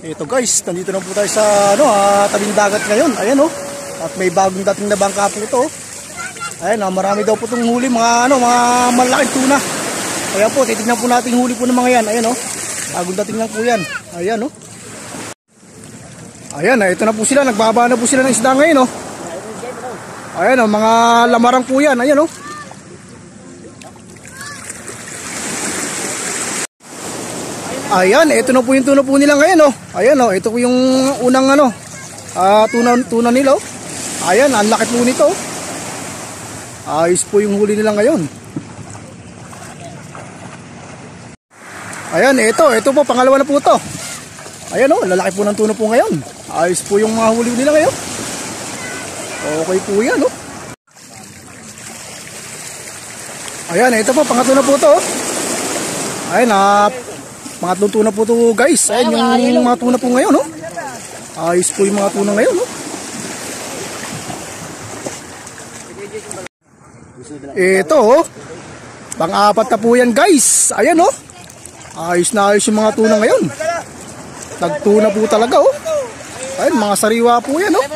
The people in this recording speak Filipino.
Ito guys, nandito na po tayo sa tabing dagat ngayon. Ayan oh. At may bagong dating na bangka po ito. Ayan, marami daw po itong huli, mga malaking tuna. Ayan po, titignan po natin huli po ng mga yan. Ayan oh. Bagong dating lang po yan. Ayan oh. Ayan, ito na po sila, nagbaba na po sila ng isda ngayon oh. Ayan oh, mga lamarang po yan. Ayan oh. Ayan, ito na po yung tuna po nila ngayon oh. Ayan oh, ito po yung unang tuna nila oh. Ayan, ang laki po nito oh. Ayos po yung huli nila ngayon. Ayan, ito po, pangalawa na po ito. Ayan oh, lalaki po ng tuna po ngayon. Ayos po yung mga huli nila ngayon. Okay po yan oh. Ayan, ito po, pangatlo na po ito oh. Ayan, pangatlong tuna po ito guys. Ayan yung mga tuna po ngayon oh. Ayos po yung mga tuna ngayon oh. Ito oh, pang-apat na po yan guys. Ayan oh, ayos na ayos yung mga tuna ngayon. Nagtuna po talaga oh. Ayan, mga sariwa po yan oh.